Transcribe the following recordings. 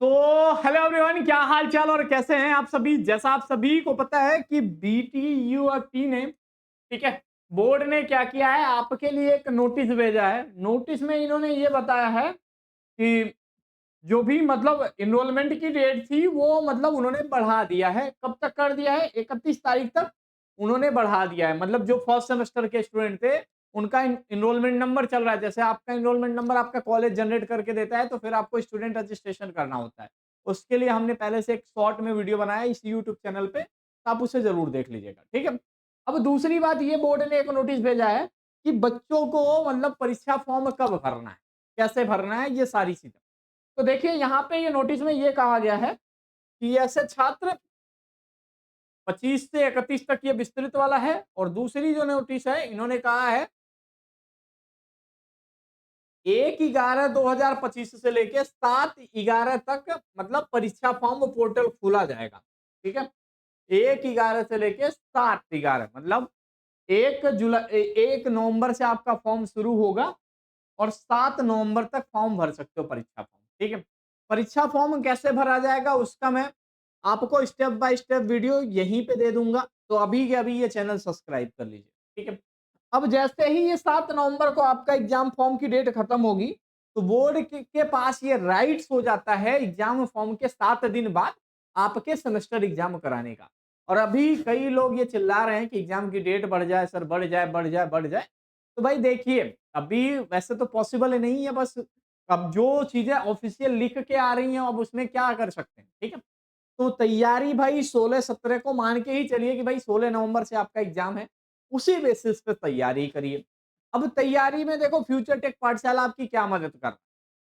तो hello everyone, क्या हाल चाल और कैसे हैं आप सभी। जैसा आप सभी को पता है कि बीटीयूएफटी ने, ठीक है, बोर्ड ने क्या किया है, आपके लिए एक नोटिस भेजा है। नोटिस में इन्होंने ये बताया है कि जो भी मतलब एनरोलमेंट की डेट थी वो मतलब उन्होंने बढ़ा दिया है। कब तक कर दिया है? 31 तारीख तक उन्होंने बढ़ा दिया है। मतलब जो फर्स्ट सेमेस्टर के स्टूडेंट थे उनका एनरोलमेंट नंबर चल रहा है। जैसे आपका एनरोलमेंट नंबर आपका कॉलेज जनरेट करके देता है तो फिर आपको स्टूडेंट रजिस्ट्रेशन करना होता है। उसके लिए हमने पहले से एक शॉर्ट में वीडियो बनाया है इस यूट्यूब चैनल पे, तो आप उसे जरूर देख लीजिएगा, ठीक है। अब दूसरी बात, ये बोर्ड ने एक नोटिस भेजा है कि बच्चों को मतलब परीक्षा फॉर्म कब भरना है, कैसे भरना है, ये सारी चीजें। तो देखिए यहाँ पे ये नोटिस में ये कहा गया है कि ऐसे छात्र 25 से 31 तक ये विस्तृत वाला है। और दूसरी जो नोटिस है इन्होंने कहा है 1/11/2025 से लेके 7/11 तक मतलब परीक्षा फॉर्म पोर्टल खोला जाएगा, ठीक है। 1/11 से लेके 7/11 मतलब 1 नवंबर से आपका फॉर्म शुरू होगा और 7 नवंबर तक फॉर्म भर सकते हो परीक्षा फॉर्म, ठीक है। परीक्षा फॉर्म कैसे भरा जाएगा उसका मैं आपको स्टेप बाय स्टेप वीडियो यहीं पे दे दूंगा, तो अभी के अभी ये चैनल सब्सक्राइब कर लीजिए, ठीक है। अब जैसे ही ये 7 नवंबर को आपका एग्जाम फॉर्म की डेट खत्म होगी, तो बोर्ड के पास ये राइट्स हो जाता है एग्जाम फॉर्म के 7 दिन बाद आपके सेमेस्टर एग्जाम कराने का। और अभी कई लोग ये चिल्ला रहे हैं कि एग्जाम की डेट बढ़ जाए सर, बढ़ जाए बढ़ जाए बढ़ जाए। तो भाई देखिए, अभी वैसे तो पॉसिबल नहीं है, बस अब जो चीजें ऑफिशियल लिख के आ रही हैं अब उसमें क्या कर सकते हैं, ठीक है। तो तैयारी भाई 16-17 को मान के ही चलिए कि भाई 16 नवंबर से आपका एग्जाम है, उसी बेसिस पे तैयारी करिए। अब तैयारी में देखो फ्यूचर टेक पाठशाला आपकी क्या मदद कर रहा है।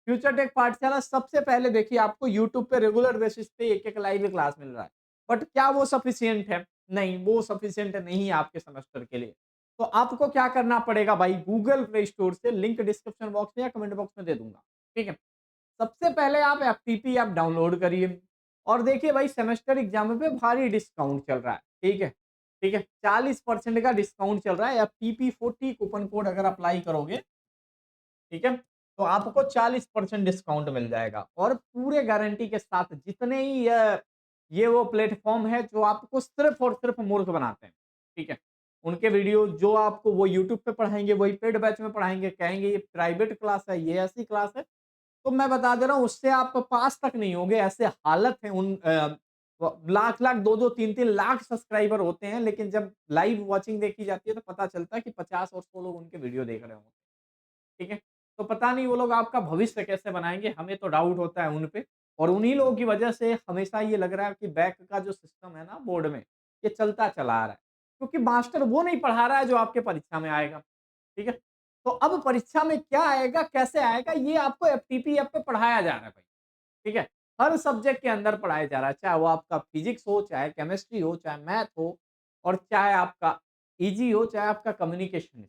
फ्यूचर टेक पाठशाला सबसे पहले देखिए आपको यूट्यूब पे रेगुलर बेसिस पे एक-एक लाइव क्लास मिल रहा है। बट क्या वो सफिशिएंट है? नहीं, वो सफिशिएंट नहीं है आपके सेमेस्टर के लिए। तो आपको क्या करना पड़ेगा भाई, गूगल प्ले स्टोर से लिंक डिस्क्रिप्शन बॉक्स में या कमेंट बॉक्स में दे दूँगा, ठीक है। सबसे पहले आप एफटीपी ऐप डाउनलोड करिए और देखिए भाई सेमेस्टर एग्जाम पे भारी डिस्काउंट चल रहा है, ठीक है, ठीक है। 40% का डिस्काउंट चल रहा है। एफटीपी 40 कूपन कोड अगर अप्लाई करोगे, ठीक है, तो आपको 40% डिस्काउंट मिल जाएगा और पूरे गारंटी के साथ। जितने ही ये वो प्लेटफॉर्म है जो आपको सिर्फ और सिर्फ मूर्ख बनाते हैं, ठीक है। उनके वीडियो जो आपको वो यूट्यूब पे पढ़ाएंगे वही पेड बैच में पढ़ाएंगे, कहेंगे ये प्राइवेट क्लास है, ये ऐसी क्लास है। तो मैं बता दे रहा हूँ उससे आप पास तक नहीं होगे, ऐसे हालत है उन लाख लाख 2-2 3-3 लाख सब्सक्राइबर होते हैं, लेकिन जब लाइव वॉचिंग देखी जाती है तो पता चलता है कि 50 और 100 लोग उनके वीडियो देख रहे होंगे, ठीक है। तो पता नहीं वो लोग आपका भविष्य कैसे बनाएंगे, हमें तो डाउट होता है उन पे। और उन्हीं लोगों की वजह से हमेशा ये लग रहा है कि बैक का जो सिस्टम है ना बोर्ड में, ये चलता चला आ रहा है, क्योंकि मास्टर वो नहीं पढ़ा रहा है जो आपके परीक्षा में आएगा, ठीक है। तो अब परीक्षा में क्या आएगा, कैसे आएगा, ये आपको एफटीपी ऐप पे पढ़ाया जा रहा है भाई, ठीक है। हर सब्जेक्ट के अंदर पढ़ाया जा रहा है, चाहे वो आपका फिजिक्स हो, चाहे केमिस्ट्री हो, चाहे मैथ हो, और चाहे आपका ईजी हो, चाहे आपका कम्युनिकेशन हो।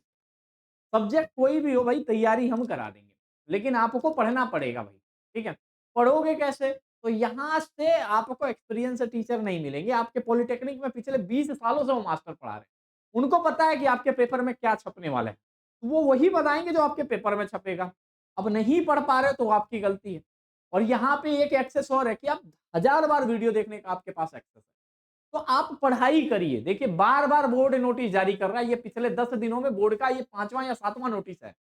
सब्जेक्ट कोई भी हो भाई, तैयारी हम करा देंगे, लेकिन आपको पढ़ना पड़ेगा भाई, ठीक है। पढ़ोगे कैसे? तो यहाँ से आपको एक्सपीरियंस टीचर नहीं मिलेंगे। आपके पॉलिटेक्निक में पिछले 20 सालों से वो मास्टर पढ़ा रहे हैं। उनको पता है कि आपके पेपर में क्या छपने वाला है। तो वो वही बताएँगे जो आपके पेपर में छपेगा। अब नहीं पढ़ पा रहे हो तो वो आपकी गलती है। और यहाँ पे एक एक्सेस और है कि आप 1000 बार वीडियो देखने का आपके पास एक्सेस है। तो आप पढ़ाई करिए। देखिए बार-बार बोर्ड नोटिस जारी कर रहा है। ये पिछले 10 दिनों में बोर्ड का ये 5वाँ या 7वाँ नोटिस है,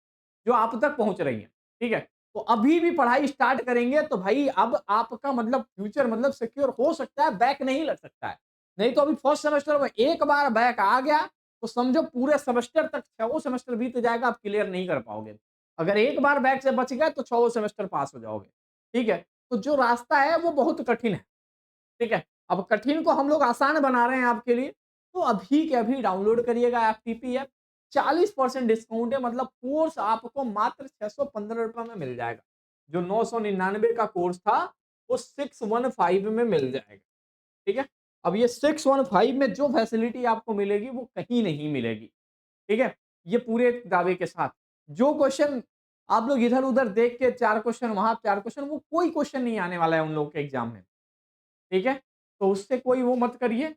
जो आप तक पहुँच रही है। ठीक है? तो अभी भी पढ़ाई स्टार्ट करेंगे तो भाई अब आपका मतलब फ्यूचर मतलब सिक्योर हो सकता है, बैक नहीं लग सकता है। नहीं तो अभी फर्स्ट सेमेस्टर में एक बार बैक आ गया, तो समझो पूरे सेमेस्टर तक 6 सेमेस्टर बीत जाएगा, आप क्लियर नहीं कर पाओगे। अगर एक बार बैक से बच गए तो 6 सेमेस्टर पास हो जाओगे। ठीक है? तो जो रास्ता है वो बहुत कठिन है। ठीक है? अब कठिन को हम लोग आसान बना रहे हैं आपके लिए, तो अभी के अभी डाउनलोड करिएगा एफटीपी ऐप। 40% डिस्काउंट है, मतलब कोर्स आपको मात्र ₹615 में मिल जाएगा। जो 999 का कोर्स था, वो 615 में मिल जाएगा, ठीक है? अब ये 615 में जो फैसिलिटी आपको मिलेगी, वो कहीं नहीं मिलेगी, ठीक है? ये पूरे दावे के साथ। जो क्वेश्चन आप लोग इधर-उधर देख के 4 क्वेश्चन वहाँ, 4 क्वेश्चन, वो कोई क्वेश्चन नहीं आने वाला है उन लोगों के एग्ज़ाम में। ठीक है? तो उससे कोई वो मत करिए।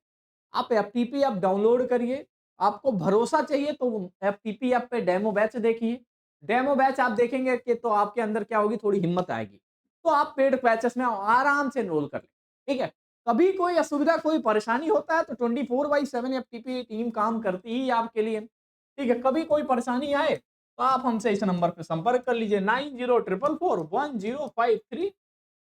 आप एफटीपी ऐप डाउनलोड करिए। आपको भरोसा चाहिए तो एफटीपी ऐप पे डेमो बैच देखिए। डेमो बैच आप देखेंगे कि तो आपके अंदर क्या होगी, थोड़ी हिम्मत आएगी। तो आप पेड बैचेस में आराम से एनरोल कर लें, ठीक है। कभी कोई असुविधा, कोई परेशानी होता है तो 24/7 एफटीपी टीम काम करती ही आपके लिए, ठीक है। कभी कोई परेशानी आए तो आप हमसे इस नंबर पे संपर्क कर लीजिए 9044410539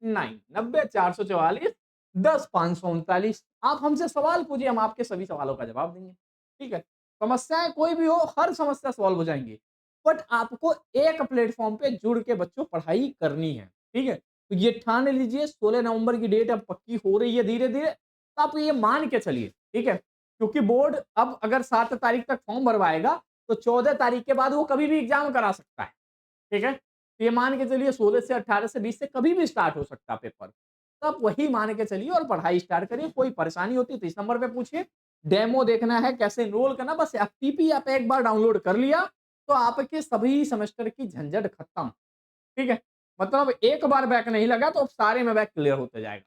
90 444 10 539। आप हमसे सवाल पूछिए, हम आपके सभी सवालों का जवाब देंगे, ठीक है। समस्याएं कोई भी हो, हर समस्या सॉल्व हो जाएंगी, बट आपको एक प्लेटफॉर्म पे जुड़ के बच्चों पढ़ाई करनी है, ठीक है। तो ये ठान लीजिए 16 नवंबर की डेट अब पक्की हो रही है धीरे धीरे, तो आप ये मान के चलिए, ठीक है। क्योंकि बोर्ड अब अगर 7 तारीख तक फॉर्म भरवाएगा तो 14 तारीख के बाद वो कभी भी एग्जाम करा सकता है, ठीक है। तो ये मान के चलिए 16 से 18 से 20 से कभी भी स्टार्ट हो सकता है पेपर। तो आप वही मान के चलिए और पढ़ाई स्टार्ट करिए। कोई परेशानी होती है तो इस नंबर पे पूछिए। डेमो देखना है कैसे एनरोल करना, बस एफटीपी आप एक बार डाउनलोड कर लिया तो आपके सभी सेमेस्टर की झंझट खत्म, ठीक है। मतलब एक बार बैक नहीं लगा तो अब सारे में बैक क्लियर होते जाएगा,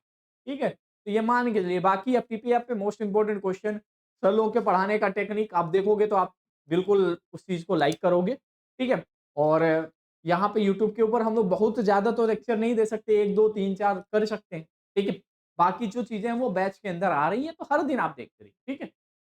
ठीक है। तो ये मान के चलिए। बाकी एफटीपी ऐप पे मोस्ट इंपोर्टेंट क्वेश्चन, सर लोगों के पढ़ाने का टेक्निक आप देखोगे तो आप बिल्कुल उस चीज को लाइक करोगे, ठीक है। और यहाँ पे यूट्यूब के ऊपर हम लोग बहुत ज्यादा तो लेक्चर नहीं दे सकते, 1 2 3 4 कर सकते हैं, ठीक है। बाकी जो चीजें हैं वो बैच के अंदर आ रही हैं तो हर दिन आप देखते रहिए, ठीक है।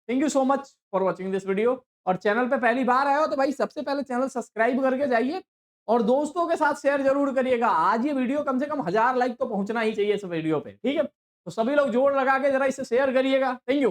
Thank you so much for watching this video. और चैनल पे पहली बार आए हो तो भाई सबसे पहले चैनल सब्सक्राइब करके जाइए और दोस्तों के साथ शेयर जरूर करिएगा। आज ये वीडियो कम से कम 1000 लाइक तो पहुंचना ही चाहिए इस वीडियो पे, ठीक है। तो सभी लोग जोड़ लगा के जरा इसे शेयर करिएगा। Thank you.